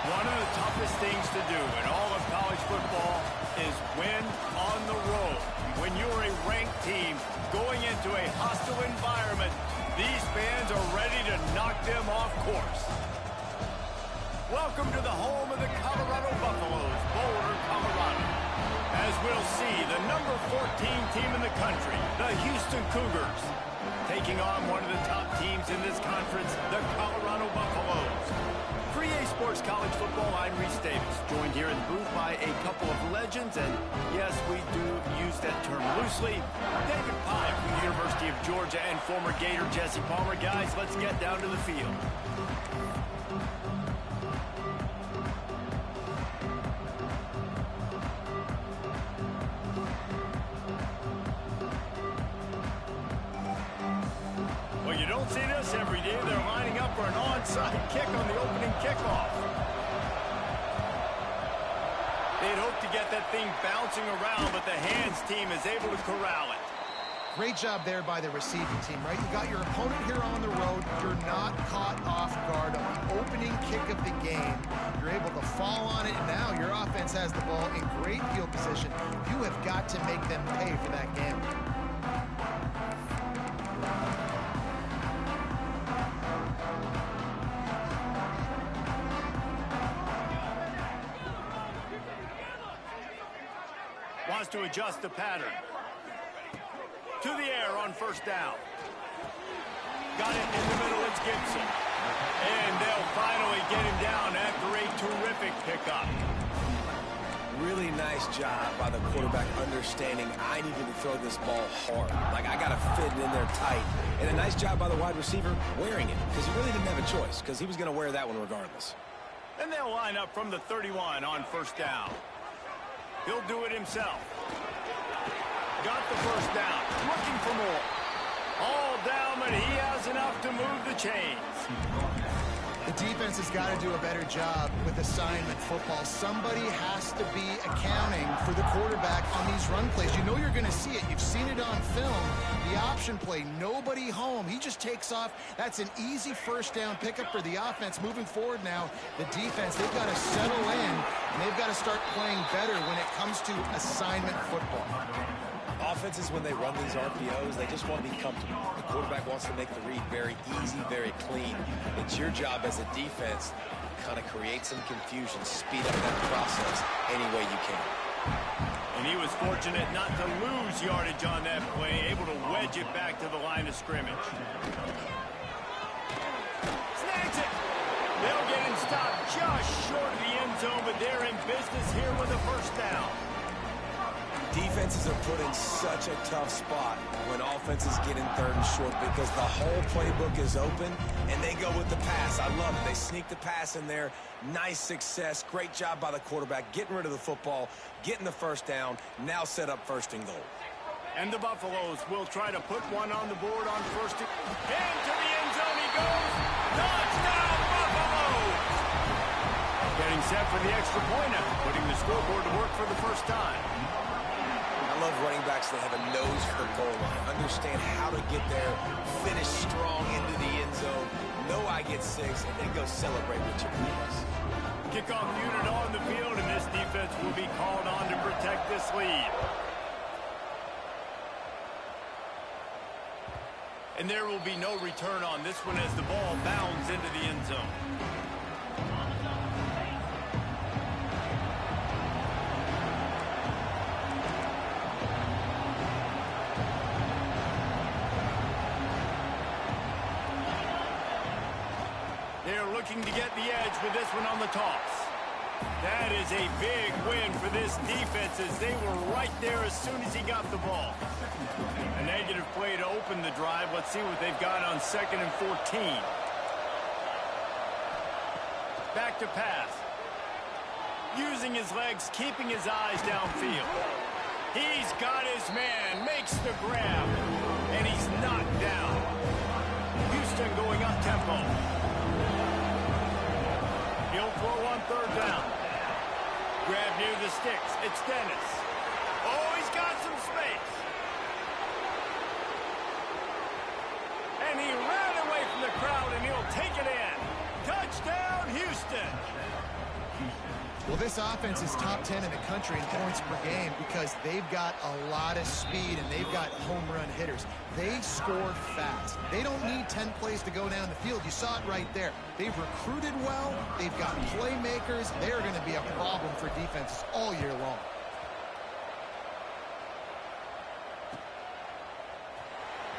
One of the toughest things to do in all of college football is win on the road. When you're a ranked team going into a hostile environment, these fans are ready to knock them off course. Welcome to the home of the Colorado Buffaloes, Boulder, Colorado. As we'll see, the number 14 team in the country, the Houston Cougars, taking on one of the top teams in this conference, the Colorado Buffaloes. For EA Sports College Football, I'm Reese Davis, joined here in the booth by a couple of legends, and yes, we do use that term loosely. David Pye from the University of Georgia and former Gator Jesse Palmer. Guys, let's get down to the field. Well, you don't see this every day. They're lining up for an onside kick on the opening kickoff. They'd hope to get that thing bouncing around, but the hands team is able to corral it. Great job there by the receiving team, right? You got your opponent here on the road. You're not caught off guard on the opening kick of the game. You're able to fall on it, and now your offense has the ball in great field position. You have got to make them pay for that gamble. Wants to adjust the pattern. To the air on first down. Got it in the middle, it's Gibson. And they'll finally get him down after a terrific pickup. Really nice job by the quarterback understanding I needed to throw this ball hard. Like, I got to fit it in there tight. And a nice job by the wide receiver wearing it, because he really didn't have a choice, because he was going to wear that one regardless. And they'll line up from the 31 on first down. He'll do it himself. Got the first down. Looking for more. All down, but he has enough to move the chains. The defense has got to do a better job with assignment football. Somebody has to be accounting for the quarterback on these run plays. You know you're going to see it. You've seen it on film. The option play, nobody home. He just takes off. That's an easy first down pickup for the offense. Moving forward now, the defense, they've got to settle in, and they've got to start playing better when it comes to assignment football. Offenses, when they run these RPOs, they just want to be comfortable. The quarterback wants to make the read very easy, very clean. It's your job as a defense to kind of create some confusion, speed up that process any way you can. And he was fortunate not to lose yardage on that play, able to wedge it back to the line of scrimmage. Snags it! They'll get him stopped just short of the end zone, but they're in business here with a first down. Defenses are put in such a tough spot when offenses get in third and short because the whole playbook is open and they go with the pass. I love it. They sneak the pass in there. Nice success. Great job by the quarterback getting rid of the football, getting the first down, now set up first and goal. And the Buffaloes will try to put one on the board on first. Into the end zone he goes. Touchdown, Buffaloes! Getting set for the extra point after putting the scoreboard to work for the first time. I love running backs that have a nose for the goal line, understand how to get there, finish strong into the end zone, know I get 6, and then go celebrate with your teammates. Kickoff unit on the field, and this defense will be called on to protect this lead. And there will be no return on this one as the ball bounds into the end zone. Looking to get the edge with this one on the toss. That is a big win for this defense as they were right there as soon as he got the ball. A negative play to open the drive. Let's see what they've got on 2nd and 14. Back to pass. Using his legs, keeping his eyes downfield. He's got his man, makes the grab, and he's knocked down. Houston going up tempo. He'll throw on 3rd down. Grab near the sticks. It's Dennis. Oh, he's got some space. And he ran away from the crowd, and he'll take it in. Touchdown, Houston. Well, this offense is top 10 in the country in points per game because they've got a lot of speed and they've got home run hitters. They score fast. They don't need 10 plays to go down the field. You saw it right there. They've recruited well. They've got playmakers. They're going to be a problem for defenses all year long.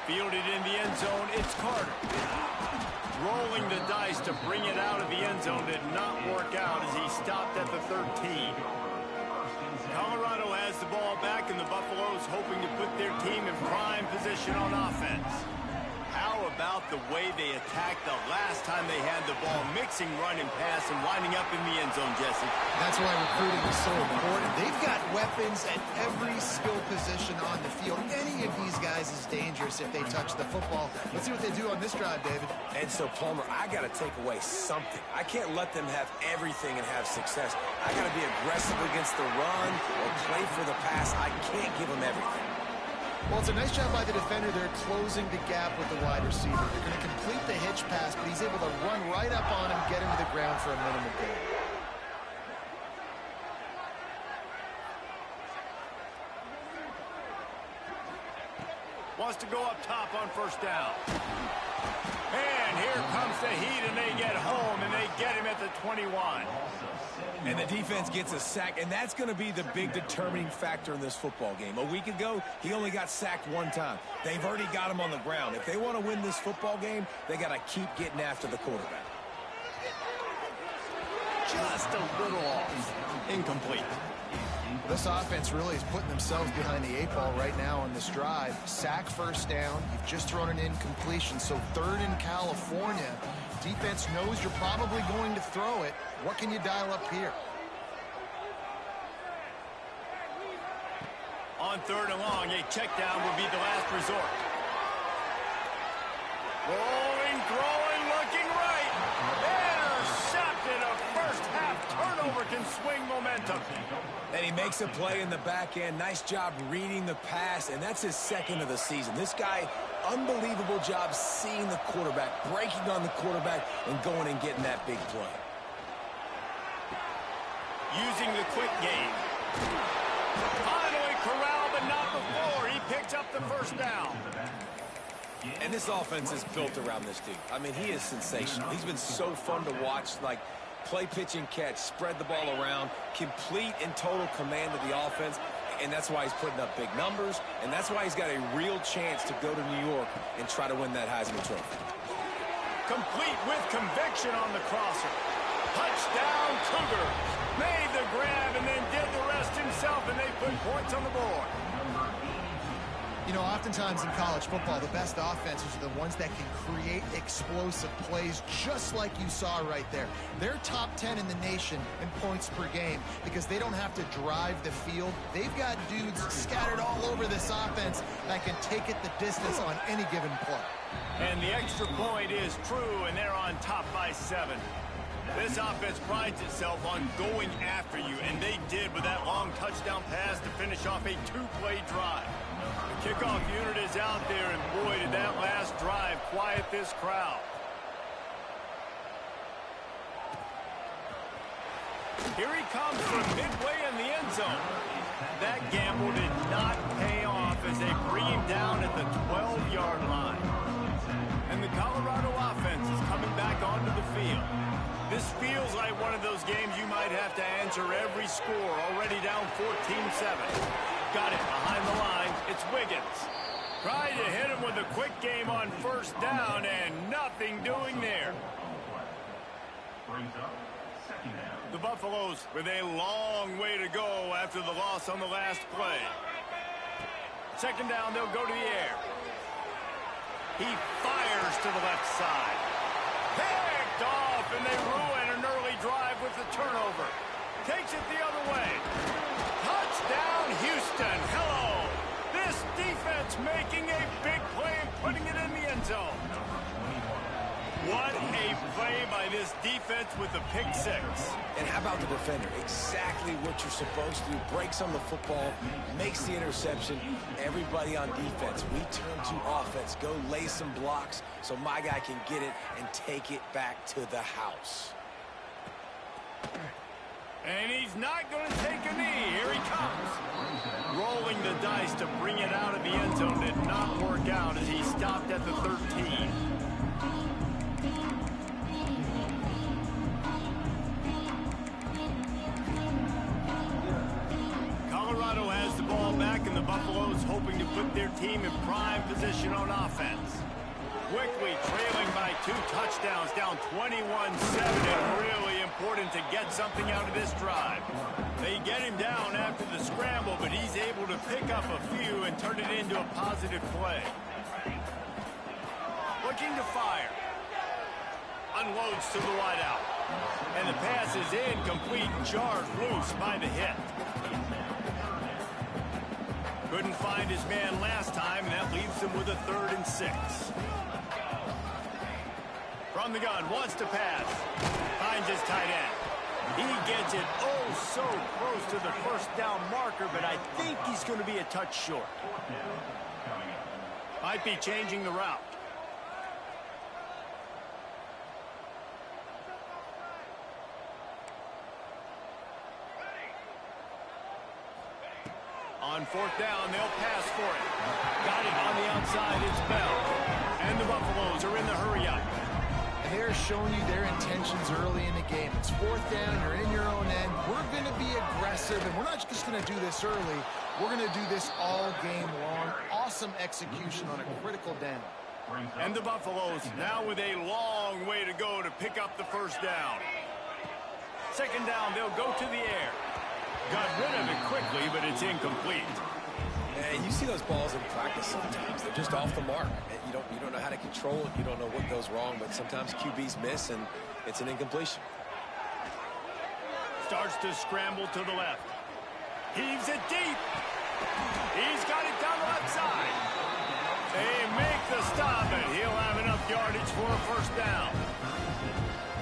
Fielded in the end zone, it's Carter. Rolling the dice to bring it out of the end zone did not work out as he stopped at the 13. Colorado has the ball back, and the Buffaloes hoping to put their team in prime position on offense. How about the way they attacked the last time they had the ball, mixing run and pass and winding up in the end zone, Jesse? That's why recruiting is so important. They've got weapons at every skill position on the field. Any of these guys is dangerous if they touch the football. Let's see what they do on this drive, David. And so, Palmer, I got to take away something. I can't let them have everything and have success. I got to be aggressive against the run or play for the pass. I can't give them everything. Well, it's a nice job by the defender. They're closing the gap with the wide receiver. They're going to complete the hitch pass, but he's able to run right up on him, get him to the ground for a minimal gain. Wants to go up top on first down. And here comes the heat, and they get home, and they get him at the 21. And the defense gets a sack, and that's going to be the big determining factor in this football game. A week ago, he only got sacked one time. They've already got him on the ground. If they want to win this football game, they got to keep getting after the quarterback. Just a little off. Incomplete. This offense really is putting themselves behind the 8 ball right now on this drive. Sack first down. You've just thrown an incompletion, so 3rd in California. Defense knows you're probably going to throw it. What can you dial up here? On 3rd and long, a check down will be the last resort. Rolling, throwing, looking right. Intercepted. A first half turnover can swing momentum. And he makes a play in the back end. Nice job reading the pass, and that's his 2nd of the season. This guy, unbelievable job seeing the quarterback, breaking on the quarterback, and going and getting that big play. Using the quick game. Finally corralled, but not before. He picks up the first down. And this offense is built around this dude. I mean, he is sensational. He's been so fun to watch, like play, pitch, and catch, spread the ball around, complete and total command of the offense, and that's why he's putting up big numbers, and that's why he's got a real chance to go to New York and try to win that Heisman Trophy. Complete with conviction on the crosser. Touchdown, Cougars. Made the grab and then did the rest himself, and they put points on the board. You know, oftentimes in college football, the best offenses are the ones that can create explosive plays, just like you saw right there. They're top 10 in the nation in points per game because they don't have to drive the field. They've got dudes scattered all over this offense that can take it the distance on any given play. And the extra point is true, and they're on top by 7. This offense prides itself on going after you, and they did with that long touchdown pass to finish off a 2-play drive. The kickoff unit is out there, and boy, did that last drive quiet this crowd. Here he comes from midway in the end zone. That gamble did not pay off as they bring him down at the 12-yard line. And the Colorado offense is coming back onto the field. This feels like one of those games you might have to answer every score, already down 14-7. Got it behind the line. It's Wiggins. Tried to hit him with a quick game on first down, and nothing doing there. The Buffaloes with a long way to go after the loss on the last play. 2nd down, they'll go to the air. He fires to the left side. Picked off, and they ruin an early drive with the turnover. Takes it the other way. Touchdown, Houston. Hello. This defense making a big play and putting it in the end zone. What a play by this defense with the pick 6. And how about the defender? Exactly what you're supposed to do. Breaks on the football, makes the interception. Everybody on defense, we turn to offense. Go lay some blocks so my guy can get it and take it back to the house. And he's not going to take a knee. Here he comes. Rolling the dice to bring it out of the end zone did not work out as he stopped at the 13. Colorado has the ball back, and the Buffaloes hoping to put their team in prime position on offense. Quickly trailing by 2 touchdowns, down 21-7, and really important to get something out of this drive. They get him down after the scramble, but he's able to pick up a few and turn it into a positive play. Looking to fire. Unloads to the wideout. And the pass is incomplete, jarred loose by the hit. Couldn't find his man last time, and that leaves him with a 3rd and 6. From the gun, wants to pass. Finds his tight end. He gets it oh so close to the first down marker, but I think he's going to be a touch short. Might be changing the route. On 4th down, they'll pass for it. Got it on the outside, it's Bell. And the Buffaloes are in the hurry-up. They're showing you their intentions early in the game. It's 4th down, you're in your own end. We're going to be aggressive, and we're not just going to do this early. We're going to do this all game long. Awesome execution on a critical down. And the Buffaloes now with a long way to go to pick up the 1st down. 2nd down, they'll go to the air. Got rid of it quickly, but it's incomplete. And you see those balls in practice sometimes. They're just off the mark. You don't know how to control it. You don't know what goes wrong, but sometimes QBs miss, and it's an incompletion. Starts to scramble to the left. Heaves it deep. He's got it down the left side. They make the stop, and he'll have enough yardage for a 1st down.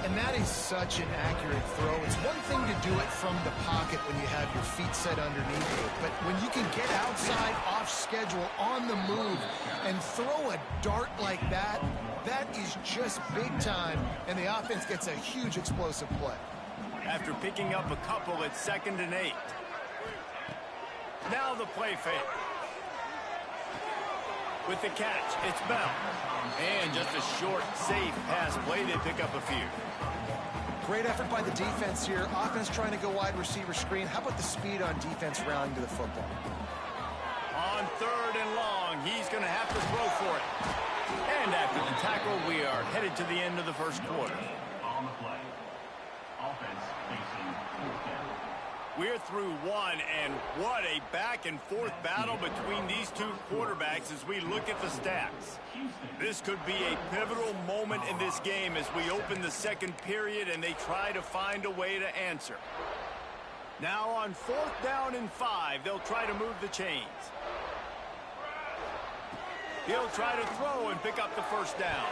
And that is such an accurate throw. It's one thing to do it from the pocket when you have your feet set underneath you, but when you can get outside, off schedule, on the move, and throw a dart like that, that is just big time, and the offense gets a huge explosive play. After picking up a couple at 2nd and 8. Now the play fake. With the catch, it's Bell. And just a short, safe pass play. They pick up a few. Great effort by the defense here. Offense trying to go wide receiver screen. How about the speed on defense rounding to the football? On 3rd and long, he's going to have to throw for it. And after the tackle, we are headed to the end of the 1st quarter. On the play. Offense facing 4th down. We're through 1, and what a back-and-forth battle between these 2 quarterbacks as we look at the stats. This could be a pivotal moment in this game as we open the 2nd period and they try to find a way to answer. Now on 4th down and 5, they'll try to move the chains. He'll try to throw and pick up the 1st down.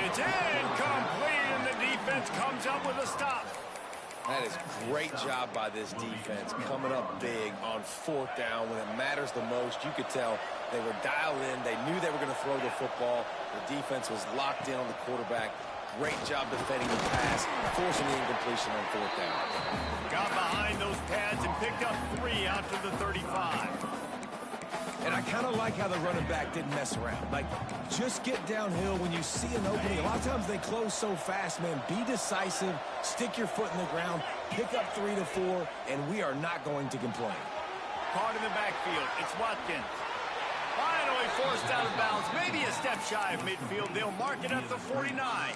It's incomplete, and the defense comes up with a stop. That is great job by this defense, coming up big on 4th down when it matters the most. You could tell they were dialed in. They knew they were going to throw the football. The defense was locked in on the quarterback. Great job defending the pass, forcing the incompletion on 4th down. Got behind those pads and picked up 3 out to the 35. And I kind of like how the running back didn't mess around. Like, just get downhill when you see an opening. A lot of times they close so fast, man. Be decisive, stick your foot in the ground, pick up 3 to 4, and we are not going to complain. Caught in the backfield, it's Watkins. Finally forced out of bounds, maybe a step shy of midfield. They'll mark it at the 49.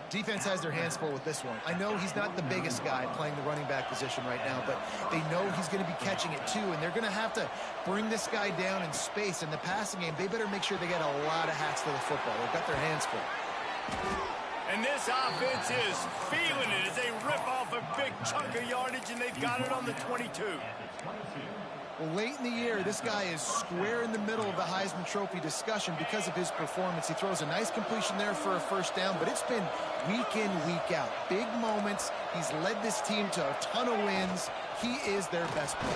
Defense has their hands full with this one. I know he's not the biggest guy playing the running back position right now, but they know he's going to be catching it too, and they're going to have to bring this guy down in space. In the passing game, they better make sure they get a lot of hats to the football. They've got their hands full. And this offense is feeling it as they rip off a big chunk of yardage, and they've got it on the 22. Well, late in the year, this guy is square in the middle of the Heisman Trophy discussion because of his performance. He throws a nice completion there for a 1st down, but it's been week in, week out. Big moments. He's led this team to a ton of wins. He is their best player.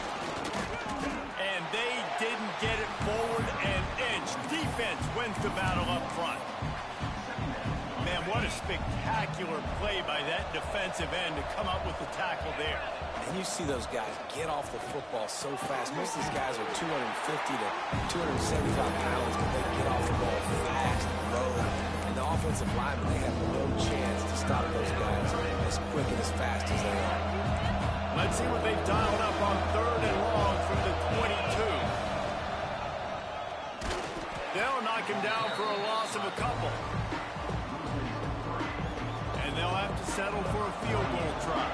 And they didn't get it forward an inch. Defense wins the battle up front. Man, what a spectacular play by that defensive end to come up with the tackle there. And you see those guys get off the football so fast. Most of these guys are 250 to 275 pounds, but they get off the ball fast and low. And the offensive linemen, they have no chance to stop those guys as quick and as fast as they are. Let's see what they've dialed up on 3rd and long from the 22. They'll knock him down for a loss of a couple. And they'll have to settle for a field goal try.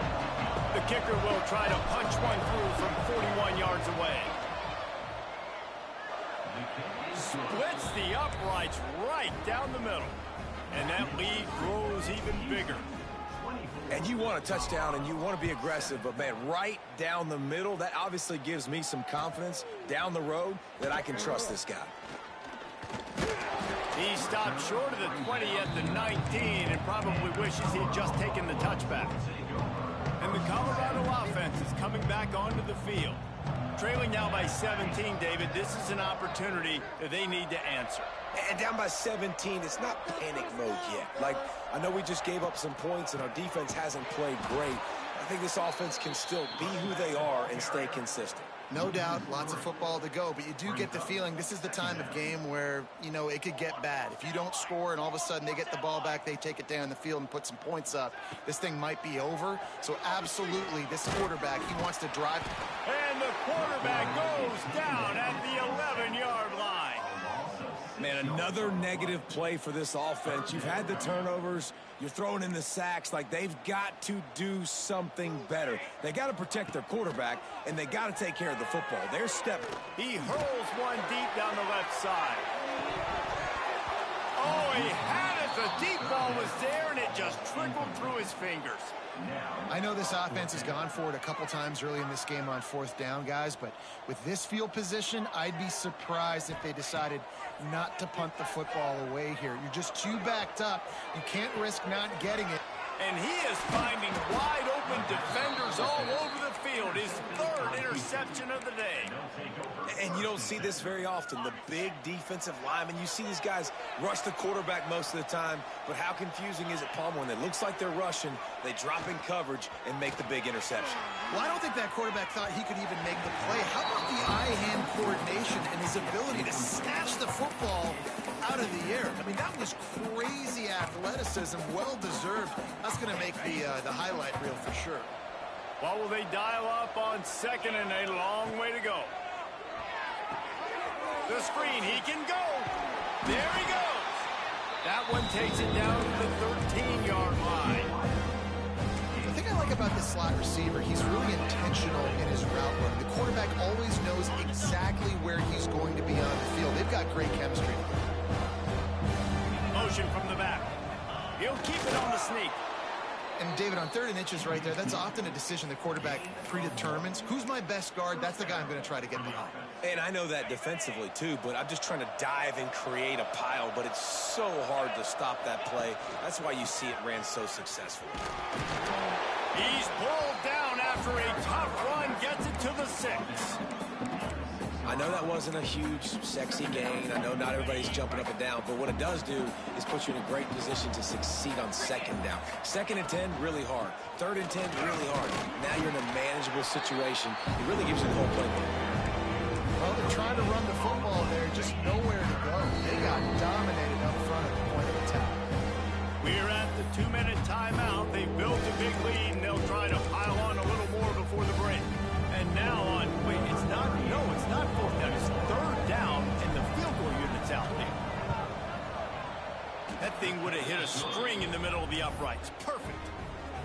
The kicker will try to punch one through from 41 yards away. Splits the uprights right down the middle. And that lead grows even bigger. And you want a touchdown and you want to be aggressive, but man, right down the middle, that obviously gives me some confidence down the road that I can trust this guy. He stopped short of the 20 at the 19 and probably wishes he had just taken the touchback. And the Colorado offense is coming back onto the field. Trailing now by 17, David, this is an opportunity that they need to answer. And down by 17, it's not panic mode yet. Like, I know we just gave up some points and our defense hasn't played great. I think this offense can still be who they are and stay consistent. No doubt, lots of football to go, but you do get the feeling this is the time of game where, you know, it could get bad. If you don't score and all of a sudden they get the ball back, they take it down the field and put some points up, this thing might be over. So absolutely, this quarterback, he wants to drive. And the quarterback goes down at the 11-yard line. Man, another negative play for this offense. You've had the turnovers. You're throwing in the sacks. Like, they've got to do something better. They got to protect their quarterback, and they got to take care of the football. They're stepping. He hurls one deep down the left side. Oh, he had it. The deep ball was there, and it just trickled through his fingers. I know this offense has gone for it a couple times early in this game on 4th down, guys, but with this field position, I'd be surprised if they decided not to punt the football away here. You're just too backed up. You can't risk not getting it. And he is finding wide-open defenders all over the field. His 3rd interception of the day. And you don't see this very often. The big defensive linemen, you see these guys rush the quarterback most of the time, but how confusing is it, Palmer, when it looks like they're rushing, they drop in coverage and make the big interception? Well, I don't think that quarterback thought he could even make the play. How about the eye-hand coordination and his ability to snatch the football out of the air? I mean, that was crazy athleticism, well-deserved. That's going to make the highlight reel for sure. What will they dial up on 2nd and a long way to go? The screen, he can go. There he goes. That one takes it down to the 13-yard line. The thing I like about this slot receiver, he's really intentional in his route run. The quarterback always knows exactly where he's going to be on the field. They've got great chemistry. Motion from the back. He'll keep it on the sneak. And, David, on 3rd and inches right there, that's often a decision the quarterback predetermines. Who's my best guard? That's the guy I'm going to try to get behind. And I know that defensively, too, but I'm just trying to dive and create a pile, but it's so hard to stop that play. That's why you see it ran so successfully. He's pulled down after a tough run, gets it to the 6. I know that wasn't a huge, sexy gain. I know not everybody's jumping up and down, but what it does do is put you in a great position to succeed on 2nd down. 2nd and 10, really hard. 3rd and 10, really hard. Now you're in a manageable situation. It really gives you the whole playbook. Well, they're trying to run the football there, just nowhere to go. They got dominated up front at the point of attack. We're at the 2-minute timeout. They've built a big lead, and they'll try to pile on a little more before the break. And now on, wait, it's not 4th down, it's 3rd down, and the field goal unit's out there. That thing would have hit a string in the middle of the uprights. Perfect.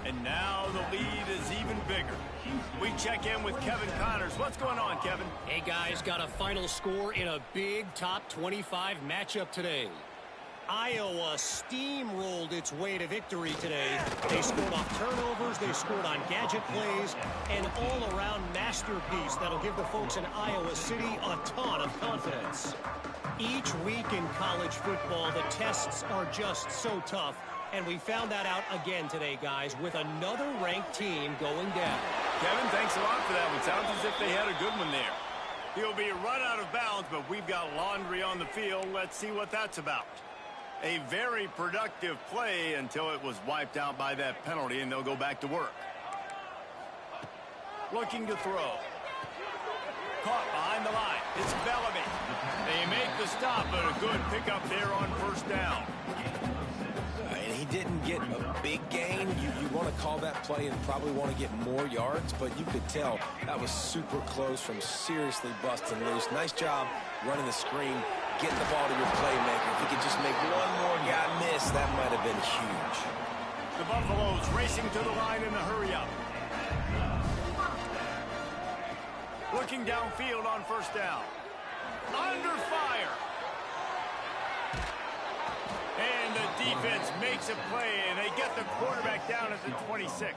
And now the lead is even bigger. We check in with Kevin Connors. What's going on, Kevin? Hey, guys, got a final score in a big top 25 matchup today. Iowa steamrolled its way to victory today. They scored off turnovers, they scored on gadget plays, an all-around masterpiece that'll give the folks in Iowa City a ton of confidence. Each week in college football, the tests are just so tough, and we found that out again today, guys, with another ranked team going down. Kevin, thanks a lot for that one. Sounds as if they had a good one there. He'll be run out of bounds, but we've got laundry on the field. Let's see what that's about. A very productive play until it was wiped out by that penalty, and they'll go back to work. Looking to throw. Caught behind the line. It's Bellamy. They make the stop, but a good pickup there on first down. And he didn't get a big gain. You want to call that play and probably want to get more yards, but you could tell that was super close from seriously busting loose. Nice job running the screen, getting the ball to your playmaker. If he could just make one more guy miss, that might have been huge. The Buffaloes racing to the line in a hurry-up. Looking downfield on first down. Under fire. And the defense makes a play, and they get the quarterback down at the 26.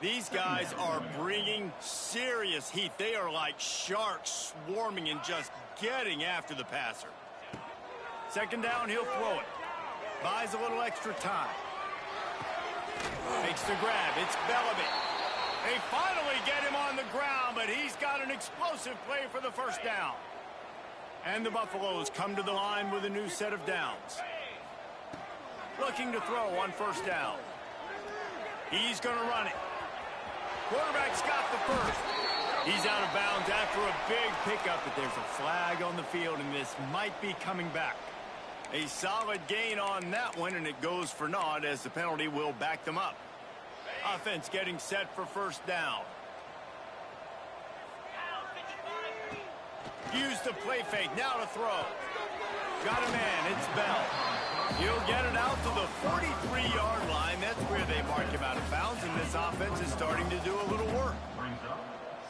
These guys are bringing serious heat. They are like sharks swarming and just getting after the passer. Second down, he'll throw it. Buys a little extra time. Makes the grab. It's Bellamy. They finally get him on the ground, but he's got an explosive play for the first down. And the Buffaloes come to the line with a new set of downs. Looking to throw on first down. He's going to run it. Quarterback's got the first. He's out of bounds after a big pickup, but there's a flag on the field, and this might be coming back. A solid gain on that one, and it goes for naught as the penalty will back them up. Offense getting set for first down. Use the play fake. Now to throw. Got a man. It's Bell. He'll get it out to the 43-yard line. That's where they mark him out of bounds, and this offense is starting to do a little work.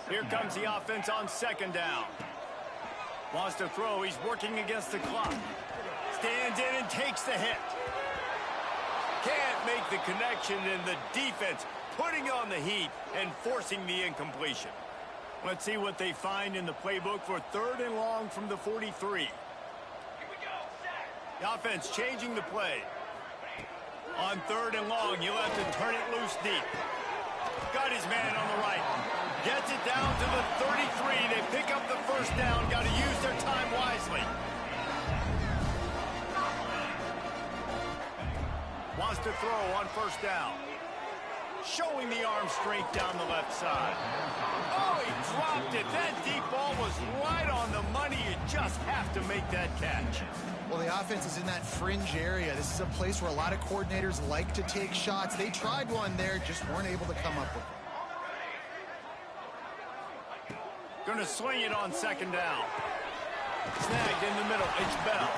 Here comes the offense on second down. Wants to throw. He's working against the clock. Stands in and takes the hit. Can't make the connection, and the defense putting on the heat and forcing the incompletion. Let's see what they find in the playbook for third and long from the 43. The offense changing the play. On third and long, you'll have to turn it loose deep. Got his man on the right. Gets it down to the 33. They pick up the first down. Got to use their time wisely. Wants to throw on first down. Showing the arm strength down the left side. Oh, he dropped it. That deep ball was right on the money. You just have to make that catch. Well, the offense is in that fringe area. This is a place where a lot of coordinators like to take shots. They tried one there, just weren't able to come up with it. Going to swing it on second down. Snagged in the middle. It's Bell.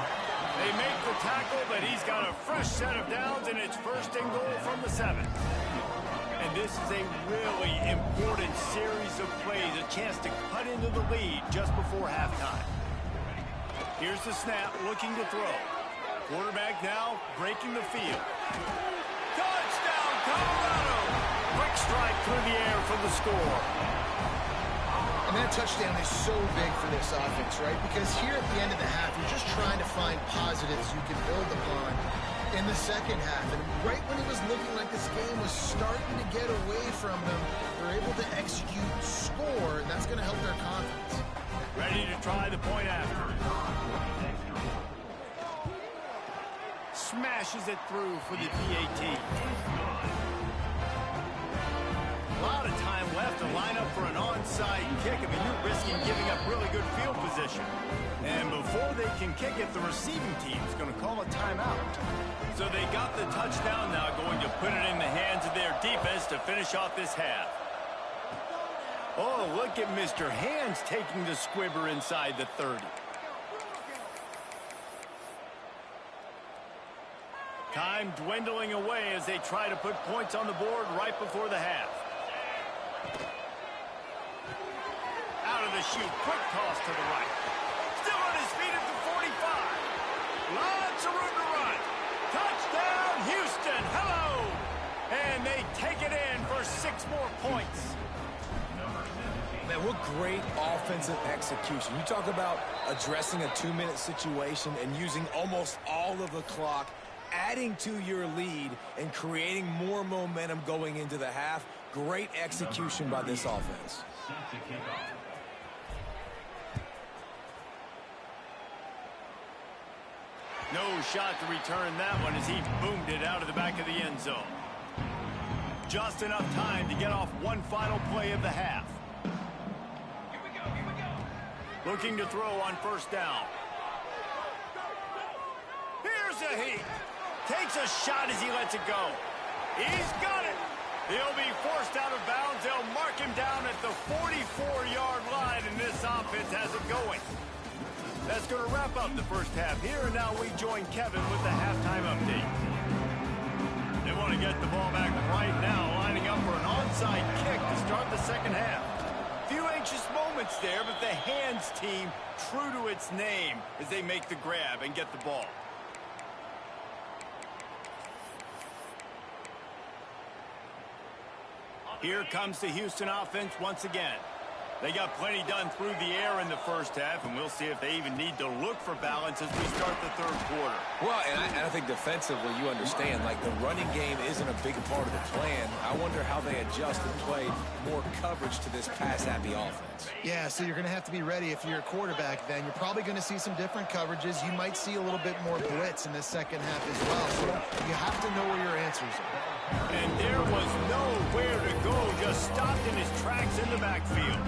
They make the tackle, but he's got a fresh set of downs, and it's first and goal from the 7. And this is a really important series of plays, a chance to cut into the lead just before halftime. Here's the snap, looking to throw. Quarterback now breaking the field. Touchdown, Colorado! Quick strike through the air for the score. And that touchdown is so big for this offense, right? Because here at the end of the half, you're just trying to find positives you can build upon in the second half. And right when it was looking like this game was starting to get away from them, they're able to execute, score, and that's going to help their confidence. Ready to try the point after. Smashes it through for the PAT. A lot of time left to line up for an onside kick. I mean, you're risking giving up really good field position. And before they can kick it, the receiving team's going to call a timeout. So they got the touchdown, now going to put it in the hands of their defense to finish off this half. Oh, look at Mr. Hands taking the squibber inside the 30. Time dwindling away as they try to put points on the board right before the half. Out of the chute, quick toss to the right. Still on his feet at the 45. Lots of room to run. Touchdown, Houston, hello! And they take it in for 6 more points. Man, what great offensive execution. You talk about addressing a 2-minute situation and using almost all of the clock, adding to your lead and creating more momentum going into the half. Great execution by this offense. No shot to return that one as he boomed it out of the back of the end zone. Just enough time to get off one final play of the half. Looking to throw on first down. Here's a heat. Takes a shot as he lets it go. He's got it. He'll be forced out of bounds. They'll mark him down at the 44-yard line, and this offense has it going. That's going to wrap up the first half here, and now we join Kevin with the halftime update. They want to get the ball back right now, lining up for an onside kick to start the second half. Few anxious moments there, but the hands team true to its name as they make the grab and get the ball. Here comes the Houston offense once again. They got plenty done through the air in the first half, and we'll see if they even need to look for balance as we start the third quarter. Well, and I think defensively, you understand, like the running game isn't a big part of the plan. I wonder how they adjust and play more coverage to this pass-happy offense. Yeah, so you're going to have to be ready if you're a quarterback then. You're probably going to see some different coverages. You might see a little bit more blitz in the second half as well. So you have to know where your answers are. And there was nowhere to go, just stopped in his tracks in the backfield.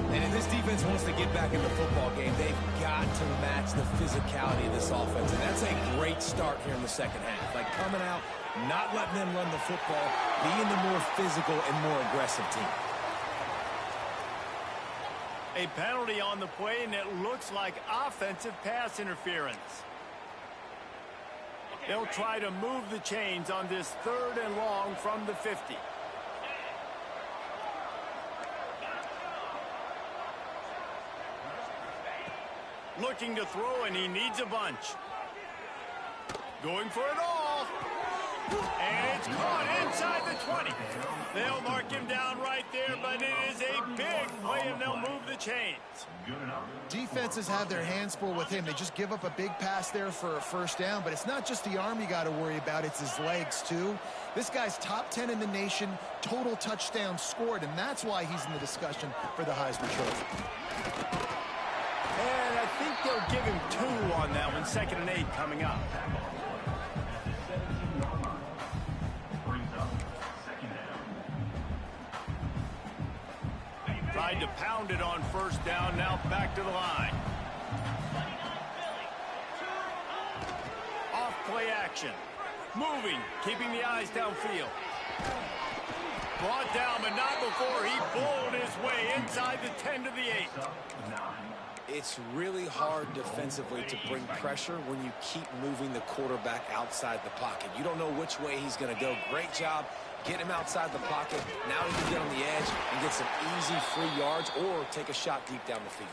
And if this defense wants to get back in the football game, they've got to match the physicality of this offense. And that's a great start here in the second half. Like coming out, not letting them run the football, being the more physical and more aggressive team. A penalty on the play, and it looks like offensive pass interference. They'll try to move the chains on this 3rd and long from the 50. Looking to throw, and he needs a bunch. Going for it all. And it's caught inside the 20. They'll mark him down right there, but it is a big play, and they'll move the chains. Defenses have their hands full with him. They just give up a big pass there for a first down, but it's not just the arm you got to worry about, it's his legs too. This guy's top 10 in the nation, total touchdowns scored, and that's why he's in the discussion for the Heisman Trophy. And I think they'll give him 2 on that one. 2nd and 8 coming up. Tried to pound it on first down, now back to the line. Off play action. Moving, keeping the eyes downfield. Brought down, but not before he bowled his way inside the 10 to the 8. It's really hard defensively to bring pressure when you keep moving the quarterback outside the pocket. You don't know which way he's going to go. Great job. Get him outside the pocket. Now he can get on the edge and get some easy free yards or take a shot deep down the field.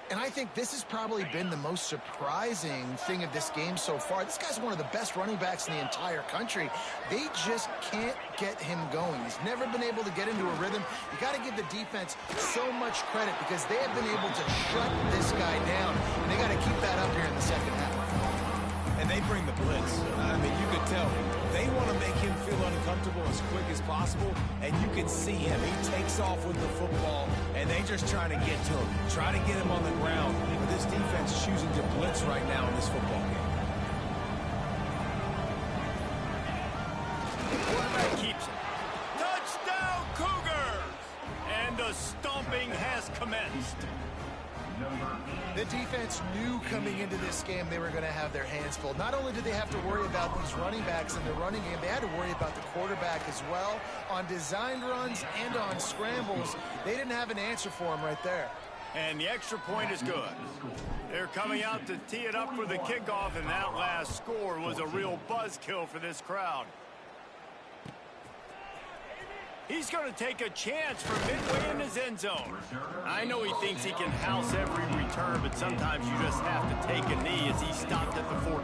And I think this has probably been the most surprising thing of this game so far. This guy's one of the best running backs in the entire country. They just can't get him going. He's never been able to get into a rhythm. You got to give the defense so much credit because they have been able to shut this guy down. And they got to keep that up here in the second half. And they bring the blitz. I mean, you could tell they want to make him feel uncomfortable as quick as possible, and you can see him. He takes off with the football, and they just try to get to him, try to get him on the ground. But this defense choosing to blitz right now in this football game. The quarterback keeps it. Touchdown, Cougars! And the stomping has commenced. The defense knew coming into this game they were going to have their hands full. Not only did they have to worry about these running backs in the running game, they had to worry about the quarterback as well. On designed runs and on scrambles, they didn't have an answer for him right there. And the extra point is good. They're coming out to tee it up for the kickoff, and that last score was a real buzzkill for this crowd. He's going to take a chance from midway in his end zone. I know he thinks he can house every return, but sometimes you just have to take a knee as he stopped at the 14.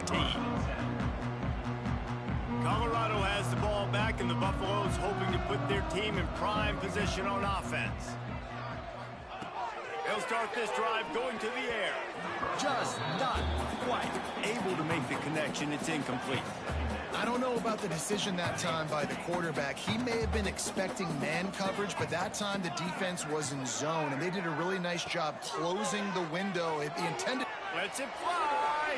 Colorado has the ball back, and the Buffaloes hoping to put their team in prime position on offense. They'll start this drive going to the air. Just not quite able to make the connection. It's incomplete. I don't know about the decision that time by the quarterback. He may have been expecting man coverage, but that time the defense was in zone, and they did a really nice job closing the window. It intended. Lets it fly.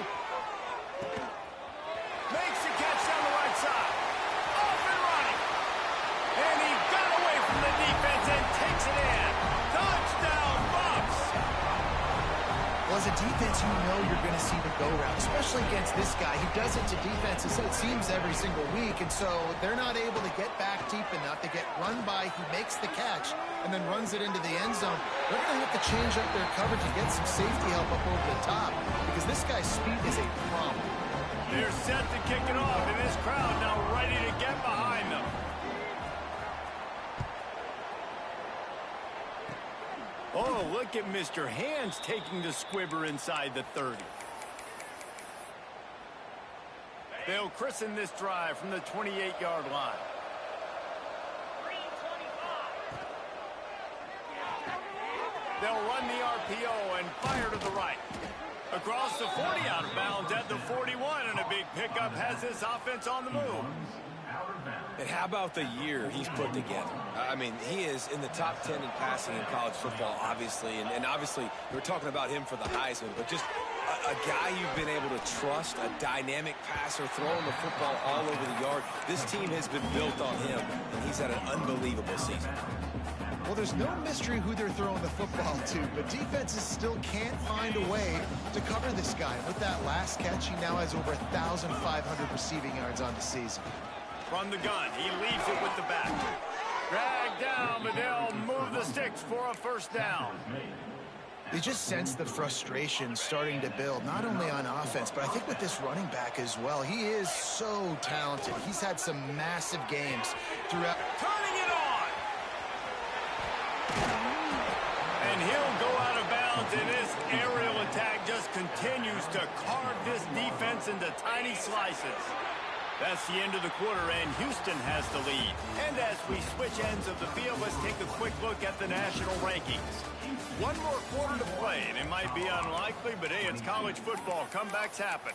as a defense, you know you're going to see the go route, especially against this guy. He does it to defenses, it seems, every single week, and so they're not able to get back deep enough. They get run by, he makes the catch, and then runs it into the end zone. They're going to have to change up their coverage and get some safety help up over the top, because this guy's speed is a problem. They're set to kick it off, and this crowd now ready to get behind them. Oh, look at Mr. Hands taking the squibber inside the 30. They'll christen this drive from the 28-yard line. They'll run the RPO and fire to the right. Across the 40, out of bounds at the 41, and a big pickup has this offense on the move. And how about the year he's put together? I mean, he is in the top 10 in passing in college football, obviously. And obviously, we're talking about him for the Heisman. But just a guy you've been able to trust, a dynamic passer, throwing the football all over the yard. This team has been built on him, and he's had an unbelievable season. Well, there's no mystery who they're throwing the football to, but defenses still can't find a way to cover this guy. With that last catch, he now has over 1,500 receiving yards on the season. From the gun, he leaves it with the back. Dragged down, but they'll move the sticks for a first down. You just sense the frustration starting to build, not only on offense, but I think with this running back as well. He is so talented. He's had some massive games throughout. Turning it on! And he'll go out of bounds, and this aerial attack just continues to carve this defense into tiny slices. That's the end of the quarter, and Houston has the lead. And as we switch ends of the field, let's take a quick look at the national rankings. One more quarter to play, and it might be unlikely, but hey, it's college football. Comebacks happen.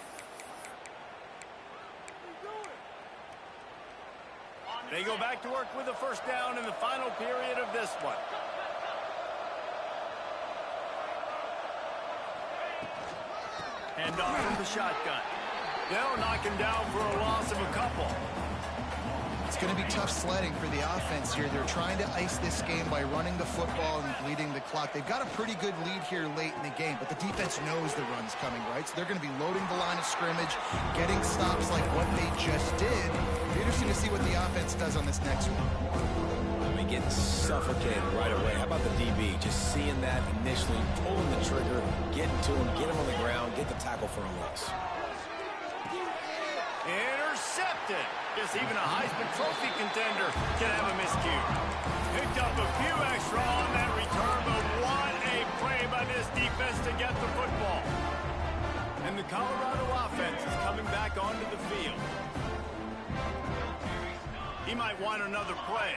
They go back to work with a first down in the final period of this one. And off from the shotgun. They'll knock him down for a loss of a couple. It's going to be tough sledding for the offense here. They're trying to ice this game by running the football and bleeding the clock. They've got a pretty good lead here late in the game, but the defense knows the run's coming, right? So they're going to be loading the line of scrimmage, getting stops like what they just did. It'll be interesting to see what the offense does on this next one. I mean, getting suffocated right away. How about the DB? Just seeing that initially, pulling the trigger, getting to him, get him on the ground, get the tackle for a loss. Intercepted. Guess even a Heisman Trophy contender can have a miscue. Picked up a few extra on that return, but what a play by this defense to get the football. And the Colorado offense is coming back onto the field. He might want another play.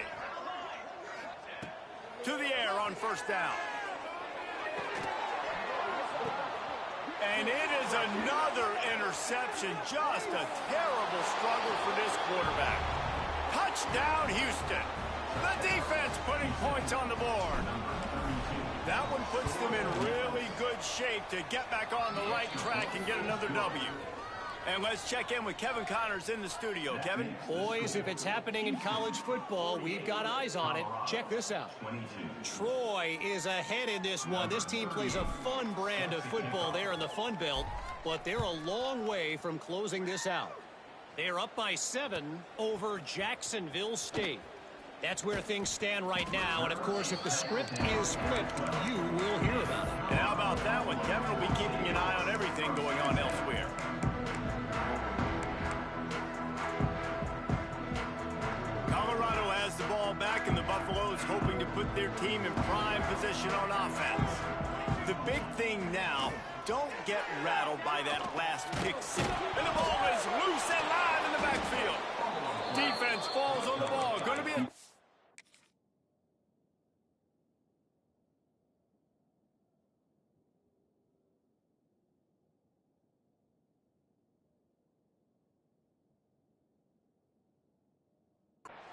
To the air on first down. And it is another interception. Just a terrible struggle for this quarterback. Touchdown, Houston. The defense putting points on the board. That one puts them in really good shape to get back on the right track and get another W. And let's check in with Kevin Connors in the studio. Kevin? Boys, if it's happening in college football, we've got eyes on it. Check this out. Troy is ahead in this one. This team plays a fun brand of football there in the Fun Belt, but they're a long way from closing this out. They're up by 7 over Jacksonville State. That's where things stand right now, and of course, if the script is flipped, you will hear about it. And how about that one? Kevin will be keeping an eye on everything going on elsewhere. Colorado has the ball back, and the Buffaloes hoping to put their team in prime position on offense. The big thing now, don't get rattled by that last pick six. And the ball is loose and live in the backfield. Defense falls on the ball. Going to be a...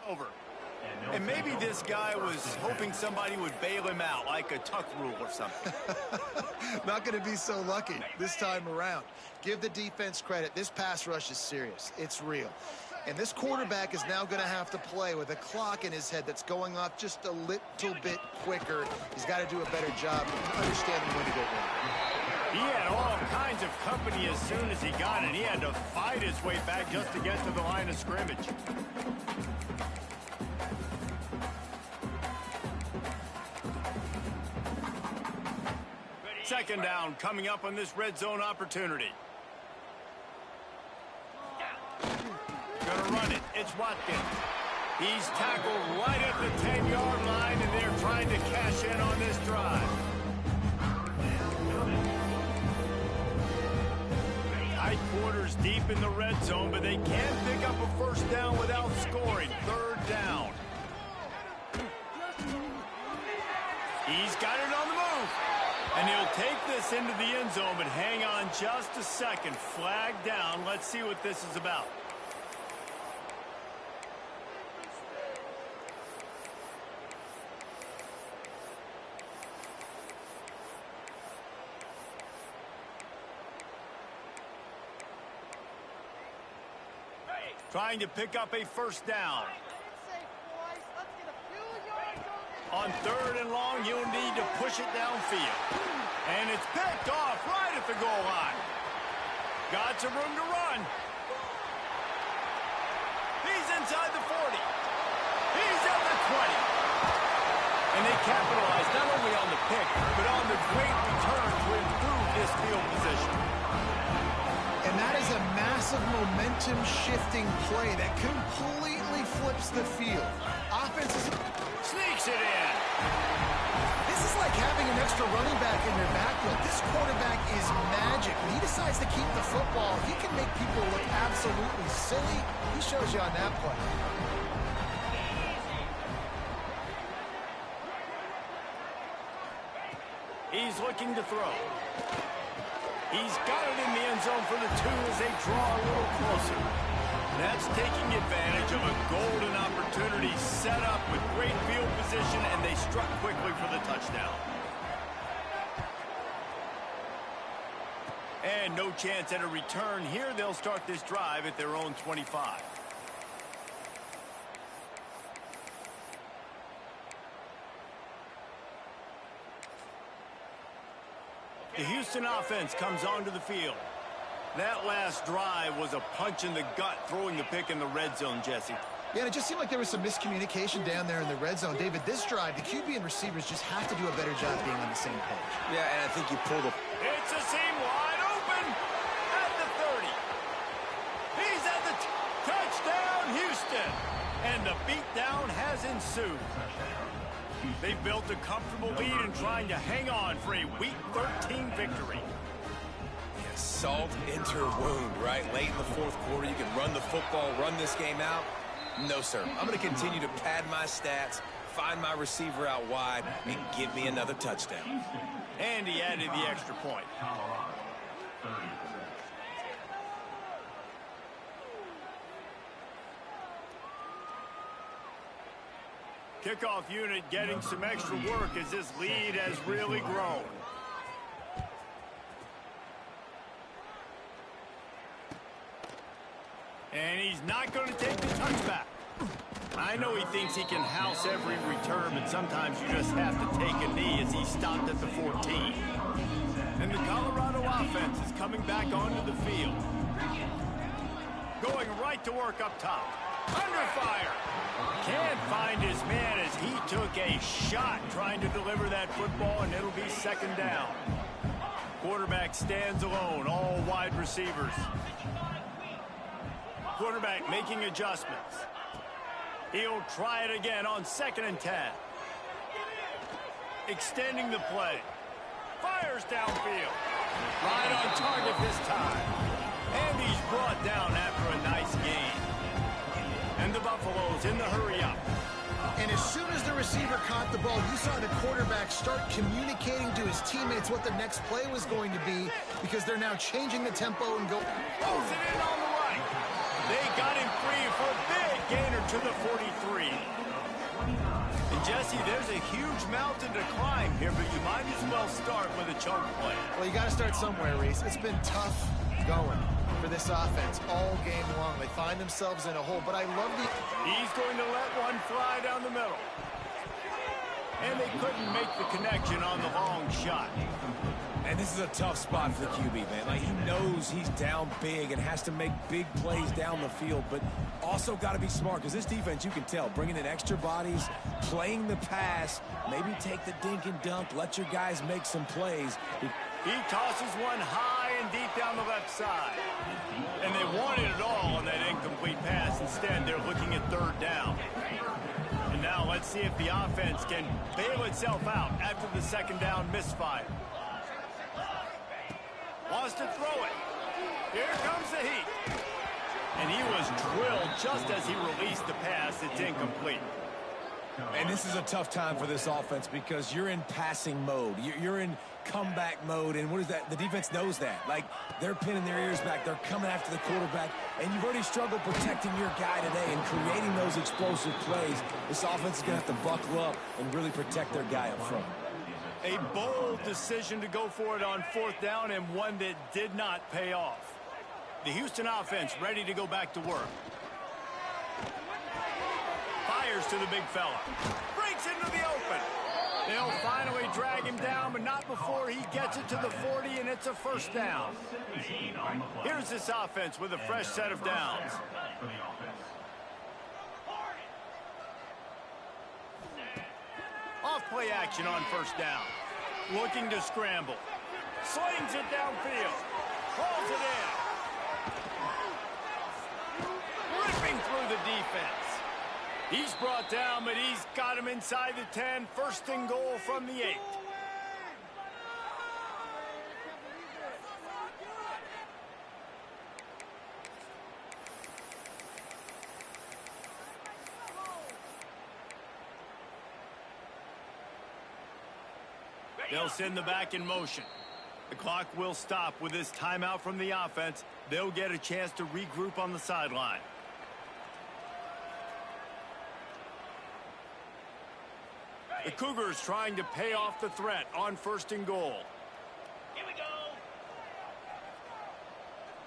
over. And maybe this guy was hoping somebody would bail him out, like a tuck rule or something. Not going to be so lucky this time around. Give the defense credit. This pass rush is serious. It's real. And this quarterback is now going to have to play with a clock in his head that's going off just a little bit quicker. He's got to do a better job understanding when to go wrong. He had all kinds of company as soon as he got it. He had to fight his way back just to get to the line of scrimmage. Second down coming up on this red zone opportunity. Gonna run it. It's Watkins. He's tackled right at the 10-yard line, and they're trying to cash in on this drive. High quarters deep in the red zone, but they can't pick up a first down without scoring. Third down. He's got it on the move. And he'll take this into the end zone, but hang on just a second. Flag down. Let's see what this is about. Trying to pick up a first down. On third and long, you'll need to push it downfield. And it's picked off right at the goal line. Got some room to run. He's inside the 40. He's at the 20. And they capitalized not only on the pick, but on the great return to improve this field position. And that is a massive momentum-shifting play that completely flips the field. Offense sneaks it in. This is like having an extra running back in your backfield. This quarterback is magic. When he decides to keep the football, he can make people look absolutely silly. He shows you on that play. He's looking to throw. He's got it in the end zone for the 2 as they draw a little closer. That's taking advantage of a golden opportunity set up with great field position, and they struck quickly for the touchdown. And no chance at a return here. They'll start this drive at their own 25. The Houston offense comes onto the field. That last drive was a punch in the gut, throwing the pick in the red zone, Jesse. Yeah, and it just seemed like there was some miscommunication down there in the red zone. David, this drive, the QB and receivers just have to do a better job being on the same page. Yeah, and I think you pulled a... It's a seam wide open at the 30. He's at the touchdown, Houston. And the beatdown has ensued. They've built a comfortable lead and trying to hang on for a Week 13 victory. Salt into her wound, right? Late in the fourth quarter, you can run the football, run this game out. No, sir. I'm going to continue to pad my stats, find my receiver out wide, and give me another touchdown. And he added the extra point. Kickoff unit getting some extra work as this lead has really grown. And he's not going to take the touchback. I know he thinks he can house every return, but sometimes you just have to take a knee as he stopped at the 14. And the Colorado offense is coming back onto the field. Going right to work up top. Under fire. Can't find his man as he took a shot trying to deliver that football, and it'll be second down. Quarterback stands alone, all wide receivers. Quarterback making adjustments. He'll try it again on 2nd and 10. Extending the play. Fires downfield. Right on target this time. And he's brought down after a nice gain. And the Buffaloes in the hurry up. And as soon as the receiver caught the ball, you saw the quarterback start communicating to his teammates what the next play was going to be, because they're now changing the tempo and go. Throws it in on the right. They got him free for a big gainer to the 43. And Jesse, there's a huge mountain to climb here, but you might as well start with a choke play. Well, you got to start somewhere, Reese. It's been tough going for this offense all game long. They find themselves in a hole, but I love the... He's going to let one fly down the middle. And they couldn't make the connection on the long shot. And this is a tough spot for the QB, man. Like, he knows he's down big and has to make big plays down the field, but also got to be smart because this defense, you can tell, bringing in extra bodies, playing the pass, maybe take the dink and dunk, let your guys make some plays. He tosses one high and deep down the left side. And they wanted it all on that incomplete pass. Instead, they're looking at third down. And now let's see if the offense can bail itself out after the second down misfire. Wants to throw it. Here comes the heat. And he was drilled just as he released the pass. It's incomplete. And this is a tough time for this offense because you're in passing mode. You're in comeback mode, and what is that? The defense knows that. Like, they're pinning their ears back. They're coming after the quarterback, and you've already struggled protecting your guy today and creating those explosive plays. This offense is going to have to buckle up and really protect their guy up front. A bold decision to go for it on fourth down, and one that did not pay off. The Houston offense ready to go back to work. Fires to the big fella. Breaks into the open. They'll finally drag him down, but not before he gets it to the 40, and it's a first down. Here's this offense with a fresh set of downs. Off-play action on first down. Looking to scramble. Slings it downfield. Hauls it in. Ripping through the defense. He's brought down, but he's got him inside the 10. First and goal from the 8. They'll send the back in motion. The clock will stop with this timeout from the offense. They'll get a chance to regroup on the sideline. The Cougars trying to pay off the threat on first and goal. Here we go.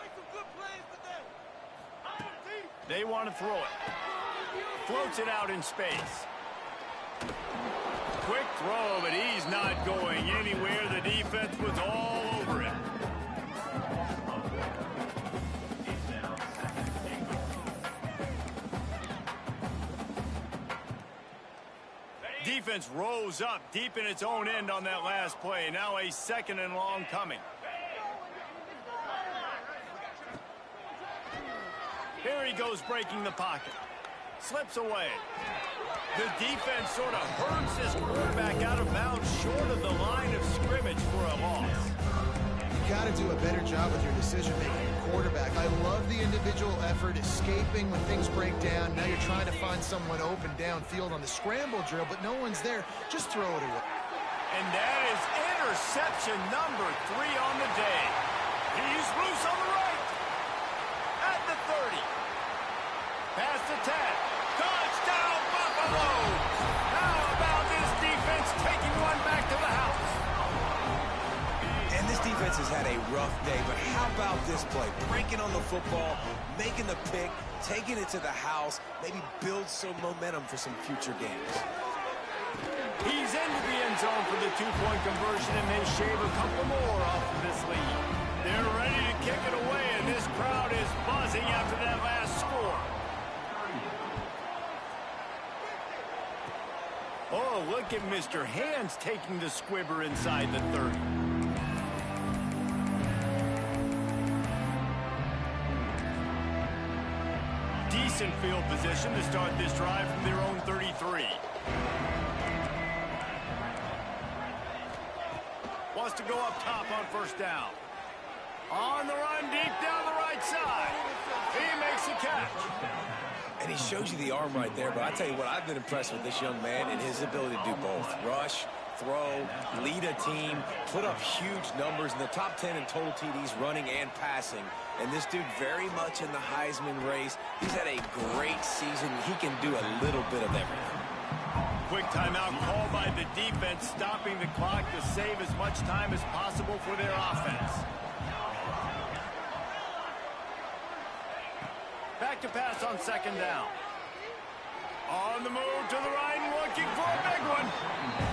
Make some good plays today. They want to throw it. Floats it out in space. Quick throw, but he's not going anywhere. The defense was all over him. Defense rose up deep in its own end on that last play. Now a second and long coming. Here he goes breaking the pocket. Slips away. The defense sort of hurts this quarterback out of bounds short of the line of scrimmage for a loss. You got to do a better job with your decision-making quarterback. I love the individual effort, escaping when things break down. Now you're trying to find someone open downfield on the scramble drill, but no one's there. Just throw it away. And that is interception number 3 on the day. He's loose on the right. At the 30. Past the 10. Touchdown, Buffalo! How about this defense taking one back to the house? And this defense has had a rough day, but how about this play? Breaking on the football, making the pick, taking it to the house, maybe build some momentum for some future games. He's into the end zone for the 2-point conversion, and they shave a couple more off of this lead. They're ready to kick it away, and this crowd is buzzing after that last score. Oh, look at Mr. Hands taking the squibber inside the 30. Decent field position to start this drive from their own 33. Wants to go up top on first down. On the run deep down the right side. He makes a catch. And he shows you the arm right there, but I tell you what, I've been impressed with this young man and his ability to do both. Rush, throw, lead a team, put up huge numbers in the top 10 in total TDs running and passing. And this dude very much in the Heisman race. He's had a great season. He can do a little bit of everything. Quick timeout called by the defense, stopping the clock to save as much time as possible for their offense. Back to pass on second down. On the move to the right, looking for a big one.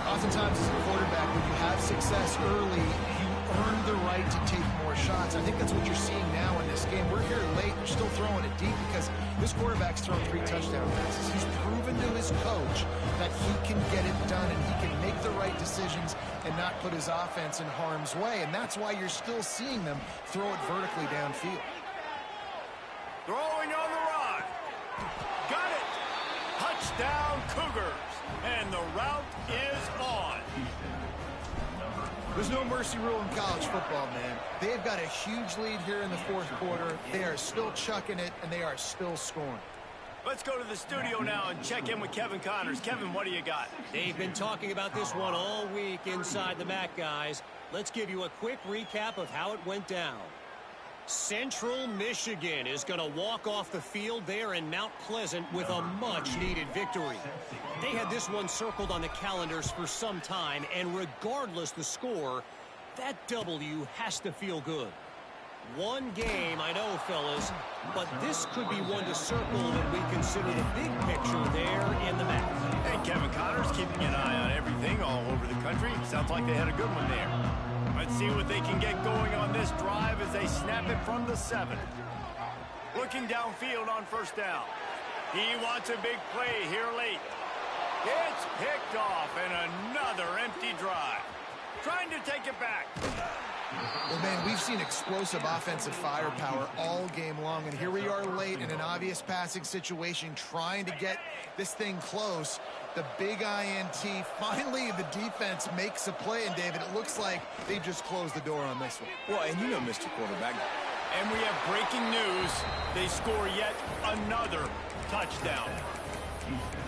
Oftentimes as a quarterback, when you have success early, you earned the right to take more shots. I think that's what you're seeing now in this game. We're here late. They're still throwing it deep because this quarterback's thrown 3 touchdown passes. He's proven to his coach that he can get it done and he can make the right decisions and not put his offense in harm's way. And that's why you're still seeing them throw it vertically downfield. Throwing on the run. Got it. Touchdown Cougars. And the route is on. There's no mercy rule in college football, man. They've got a huge lead here in the fourth quarter. They are still chucking it, and they are still scoring. Let's go to the studio now and check in with Kevin Connors. Kevin, what do you got? They've been talking about this one all week inside the MAC, guys. Let's give you a quick recap of how it went down. Central Michigan is going to walk off the field there in Mount Pleasant with a much-needed victory. They had this one circled on the calendars for some time, and regardless the score, that W has to feel good. One game, I know, fellas, but this could be one to circle when we consider the big picture there in the MAC. Hey, Kevin Connors keeping an eye on everything all over the country. Sounds like they had a good one there. Let's see what they can get going on this drive as they snap it from the 7. Looking downfield on first down. He wants a big play here late. It's picked off and another empty drive. Trying to take it back. Well, man, we've seen explosive offensive firepower all game long, and here we are late in an obvious passing situation trying to get this thing close. The big INT. Finally, the defense makes a play, and David, it looks like they've just closed the door on this one. Well, and you know, Mr. Quarterback. And we have breaking news. They score yet another touchdown.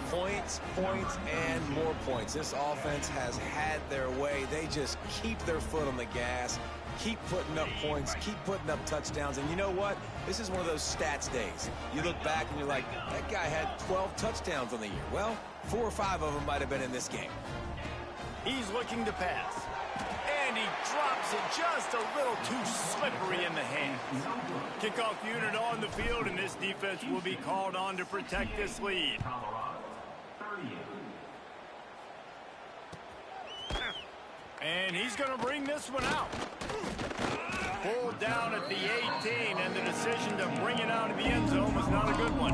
Points, points, and more points. This offense has had their way. They just keep their foot on the gas, keep putting up points, keep putting up touchdowns. And you know what? This is one of those stats days. You look back and you're like, that guy had 12 touchdowns on the year. Well, 4 or 5 of them might have been in this game. He's looking to pass. And he drops it just a little too slippery in the hands. Kickoff unit on the field, and this defense will be called on to protect this lead. And he's going to bring this one out. Pulled down at the 18, and the decision to bring it out of the end zone was not a good one.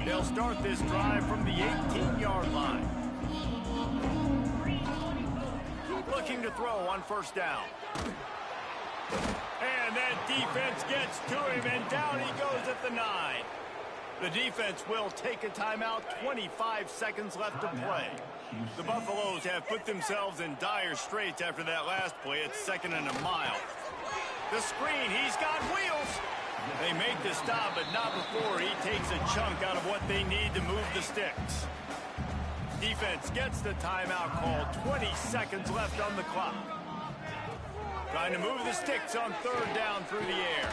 They'll start this drive from the 18-yard line. Looking to throw on first down. And that defense gets to him, and down he goes at the 9. The defense will take a timeout. 25 seconds left to play. The Buffaloes have put themselves in dire straits after that last play. It's 2nd and a mile. The screen, he's got wheels. They make the stop, but not before he takes a chunk out of what they need to move the sticks. Defense gets the timeout called. 20 seconds left on the clock. Trying to move the sticks on 3rd down through the air.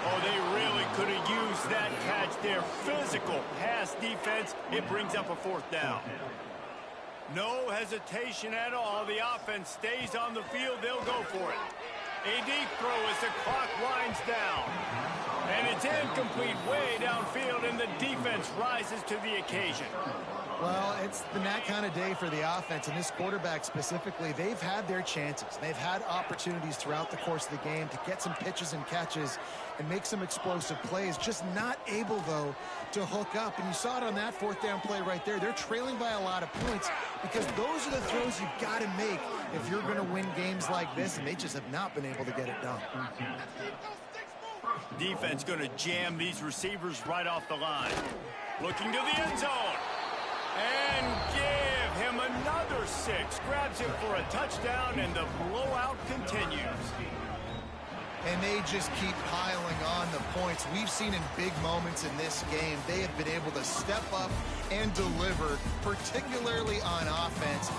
Oh, they really could have used that catch there. Physical pass defense. It brings up a 4th down. No hesitation at all. The offense stays on the field. They'll go for it. A deep throw as the clock winds down. And it's incomplete way downfield, and the defense rises to the occasion. Well, it's been that kind of day for the offense, and this quarterback specifically, they've had their chances. They've had opportunities throughout the course of the game to get some pitches and catches and make some explosive plays, just not able, though, to hook up. And you saw it on that 4th down play right there. They're trailing by a lot of points because those are the throws you've got to make if you're going to win games like this, and they just have not been able to get it done. Defense going to jam these receivers right off the line. Looking to the end zone. And give him another 6. Grabs him for a touchdown, and the blowout continues. And they just keep piling on the points. We've seen in big moments in this game, they have been able to step up and deliver, particularly on offense.